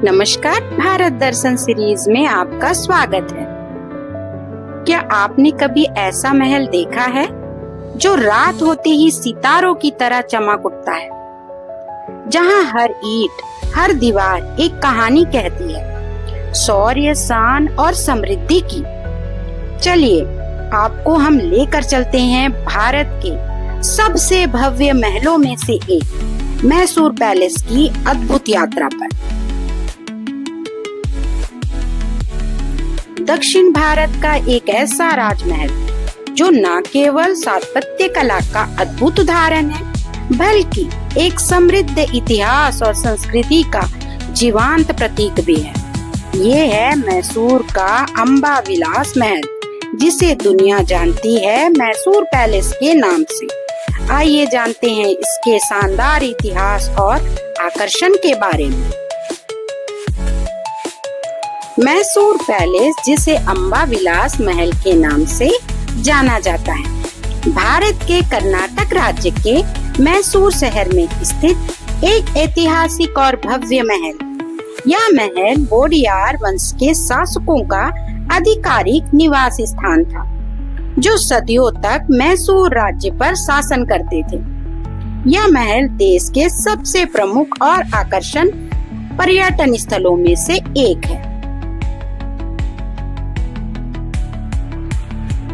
नमस्कार, भारत दर्शन सीरीज में आपका स्वागत है। क्या आपने कभी ऐसा महल देखा है जो रात होते ही सितारों की तरह चमक उठता है, जहां हर ईंट, हर दीवार एक कहानी कहती है, शौर्य, शान और समृद्धि की। चलिए आपको हम लेकर चलते हैं भारत के सबसे भव्य महलों में से एक मैसूर पैलेस की अद्भुत यात्रा पर। दक्षिण भारत का एक ऐसा राजमहल जो न केवल स्थापत्य कला का अद्भुत उदाहरण है, बल्कि एक समृद्ध इतिहास और संस्कृति का जीवंत प्रतीक भी है। ये है मैसूर का अंबा विलास महल, जिसे दुनिया जानती है मैसूर पैलेस के नाम से। आइए जानते हैं इसके शानदार इतिहास और आकर्षण के बारे में। मैसूर पैलेस, जिसे अंबा विलास महल के नाम से जाना जाता है, भारत के कर्नाटक राज्य के मैसूर शहर में स्थित एक ऐतिहासिक और भव्य महल। यह महल वोडियार वंश के शासकों का आधिकारिक निवास स्थान था, जो सदियों तक मैसूर राज्य पर शासन करते थे। यह महल देश के सबसे प्रमुख और आकर्षण पर्यटन स्थलों में से एक है।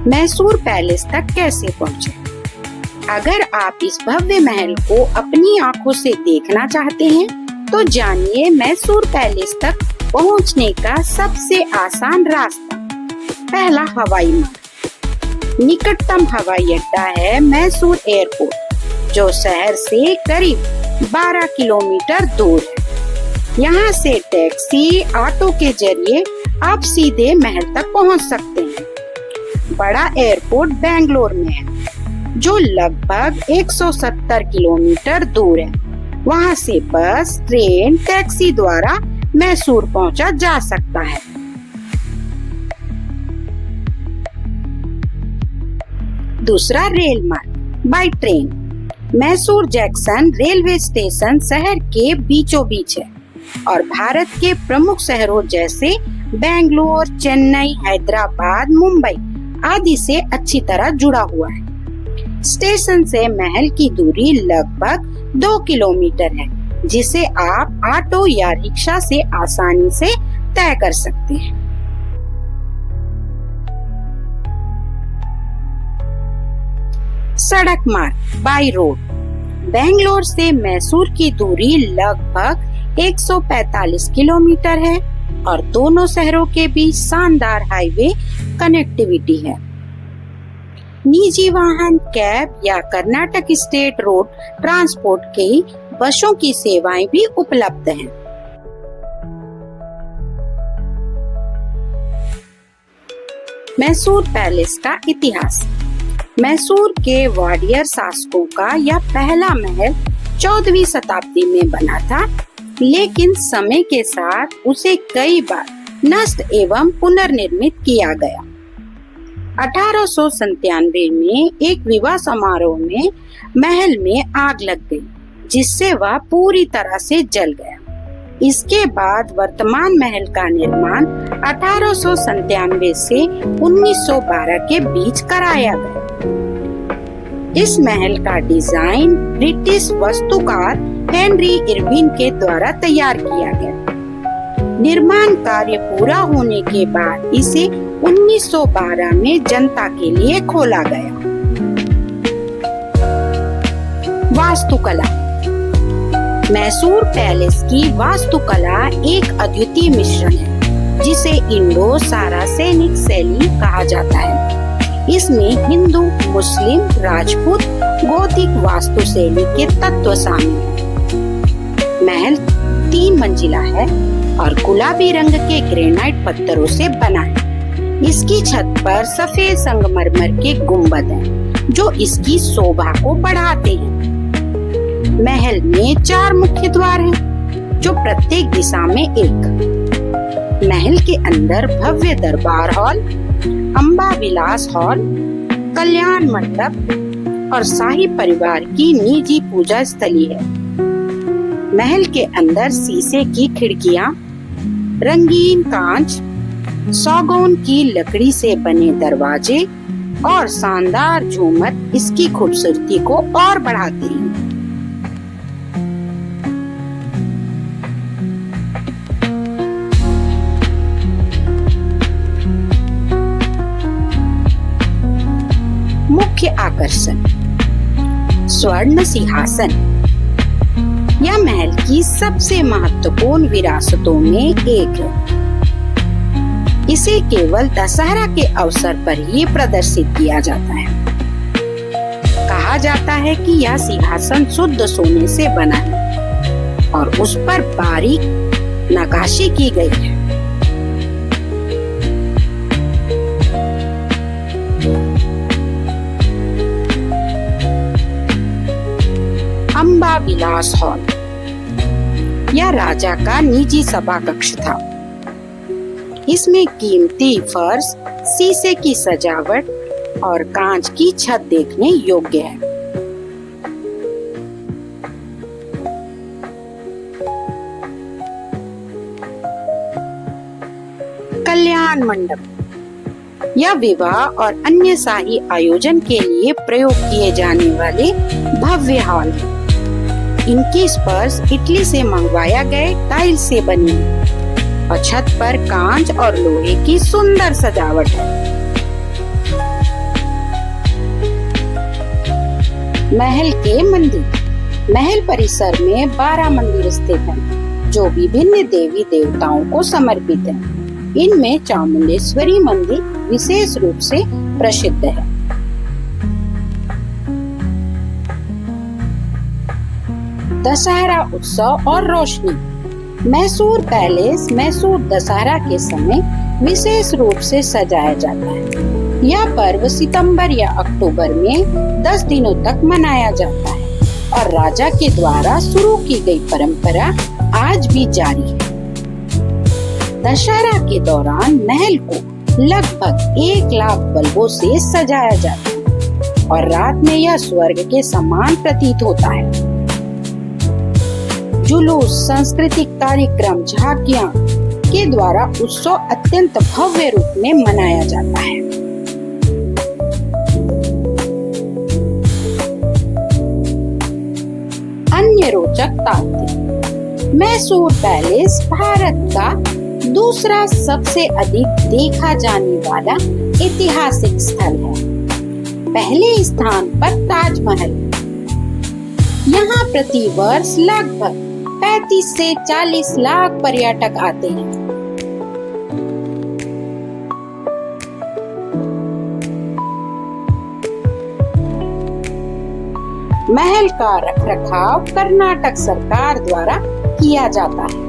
मैसूर पैलेस तक कैसे पहुँचे? अगर आप इस भव्य महल को अपनी आंखों से देखना चाहते हैं, तो जानिए मैसूर पैलेस तक पहुँचने का सबसे आसान रास्ता। पहला, हवाई मार्ग। निकटतम हवाई अड्डा है मैसूर एयरपोर्ट, जो शहर से करीब 12 किलोमीटर दूर है। यहाँ से टैक्सी, ऑटो के जरिए आप सीधे महल तक पहुँच सकते हैं। बड़ा एयरपोर्ट बेंगलोर में है, जो लगभग 170 किलोमीटर दूर है। वहाँ से बस, ट्रेन, टैक्सी द्वारा मैसूर पहुँचा जा सकता है। दूसरा, रेल मार्ग by train. Mysore junction railway station शहर के बीचों बीच है और भारत के प्रमुख शहरों जैसे बेंगलोर, चेन्नई, हैदराबाद, मुंबई आदि से अच्छी तरह जुड़ा हुआ है। स्टेशन से महल की दूरी लगभग 2 किलोमीटर है, जिसे आप ऑटो या रिक्शा से आसानी से तय कर सकते हैं। सड़क मार्ग बाय रोड। बेंगलोर से मैसूर की दूरी लगभग 145 किलोमीटर है और दोनों शहरों के बीच शानदार हाईवे कनेक्टिविटी है। निजी वाहन, कैब या कर्नाटक स्टेट रोड ट्रांसपोर्ट की बसों की सेवाएं भी उपलब्ध हैं। मैसूर पैलेस का इतिहास। मैसूर के वोडियर शासकों का यह पहला महल 14वीं शताब्दी में बना था, लेकिन समय के साथ उसे कई बार नष्ट एवं पुनर्निर्मित किया गया। 1897 में एक विवाह समारोह में महल में आग लग गई, जिससे वह पूरी तरह से जल गया। इसके बाद वर्तमान महल का निर्माण 1897 से 1912 के बीच कराया गया। इस महल का डिजाइन ब्रिटिश वास्तुकार हेनरी इरविन के द्वारा तैयार किया गया। निर्माण कार्य पूरा होने के बाद इसे 1912 में जनता के लिए खोला गया। वास्तुकला। मैसूर पैलेस की वास्तुकला एक अद्वितीय मिश्रण है, जिसे इंडो सारासेनिक शैली कहा जाता है। इसमें हिंदू, मुस्लिम, राजपूत, गोथिक वास्तुशैली के तत्व शामिल हैं। महल 3 मंजिला है और गुलाबी रंग के ग्रेनाइट पत्थरों से बना है। इसकी छत पर सफेद संगमरमर के गुंबद हैं, जो इसकी शोभा को बढ़ाते हैं। महल में 4 मुख्य द्वार हैं, जो प्रत्येक दिशा में एक। महल के अंदर भव्य दरबार हॉल, अंबा विलास हॉल, कल्याण मंडप और शाही परिवार की निजी पूजा स्थली है। महल के अंदर शीशे की खिड़कियां रंगीन कांच, सौगौन की लकड़ी से बने दरवाजे और शानदार झूमर इसकी खूबसूरती को और बढ़ाते हैं। मुख्य आकर्षण स्वर्ण सिंहासन। यह महल की सबसे महत्वपूर्ण विरासतों में एक है। इसे केवल दशहरा के अवसर पर ही प्रदर्शित किया जाता है। कहा जाता है कि यह सिंहासन शुद्ध सोने से बना है और उस पर बारीक नक्काशी की गई है। अंबा विलास हॉल। यह राजा का निजी सभा कक्ष था। इसमें कीमती फर्श, शीशे की सजावट और कांच की छत देखने योग्य है। कल्याण मंडप। यह विवाह और अन्य शाही आयोजन के लिए प्रयोग किए जाने वाले भव्य हॉल है। इनकी स्पर्श इटली से मंगवाया गए टाइल से बनी है और छत पर कांच और लोहे की सुंदर सजावट है। महल के मंदिर। महल परिसर में 12 मंदिर स्थित हैं, जो विभिन्न देवी देवताओं को समर्पित हैं। इनमें चामुंडेश्वरी मंदिर विशेष रूप से प्रसिद्ध है। दशहरा उत्सव और रोशनी। मैसूर पैलेस मैसूर दशहरा के समय विशेष रूप से सजाया जाता है। यह पर्व सितंबर या अक्टूबर में 10 दिनों तक मनाया जाता है और राजा के द्वारा शुरू की गई परंपरा आज भी जारी है। दशहरा के दौरान महल को लगभग 1 लाख बल्बों से सजाया जाता है और रात में यह स्वर्ग के समान प्रतीत होता है। जुलूस, सांस्कृतिक कार्यक्रम, झांकियां के द्वारा उत्सव अत्यंत भव्य रूप में मनाया जाता है। अन्य रोचक तथ्य। मैसूर पैलेस भारत का दूसरा सबसे अधिक देखा जाने वाला ऐतिहासिक स्थल है। पहले स्थान पर ताजमहल। यहाँ प्रति वर्ष लगभग 35 से 40 लाख पर्यटक आते हैं। महल का रखरखाव कर्नाटक सरकार द्वारा किया जाता है।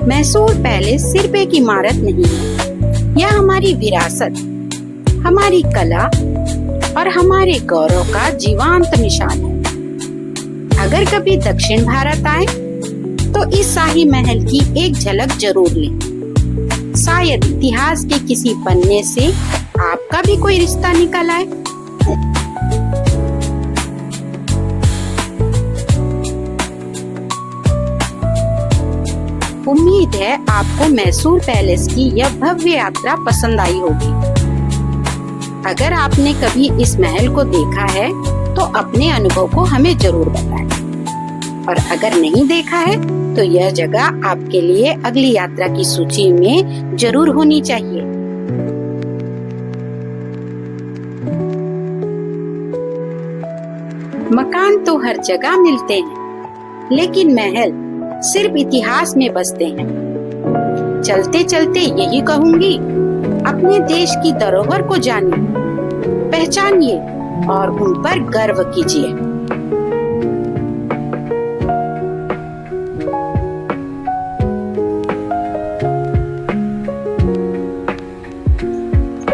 मैसूर पैलेस सिर्फ एक इमारत नहीं है, यह हमारी विरासत, हमारी कला और हमारे गौरव का जीवंत निशान है। अगर कभी दक्षिण भारत आए तो इस शाही महल की एक झलक जरूर लें। शायद इतिहास के किसी पन्ने से आपका भी कोई रिश्ता निकल आए। उम्मीद है आपको मैसूर पैलेस की यह भव्य यात्रा पसंद आई होगी। अगर आपने कभी इस महल को देखा है तो अपने अनुभव को हमें जरूर बताएं। और अगर नहीं देखा है तो यह जगह आपके लिए अगली यात्रा की सूची में जरूर होनी चाहिए। मकान तो हर जगह मिलते हैं, लेकिन महल सिर्फ इतिहास में बसते हैं। चलते चलते यही कहूंगी, अपने देश की धरोहर को जानिए, पहचानिए और उन पर गर्व कीजिए।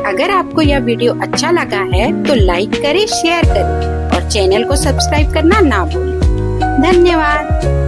अगर आपको यह वीडियो अच्छा लगा है तो लाइक करें, शेयर करें और चैनल को सब्सक्राइब करना ना भूलें। धन्यवाद।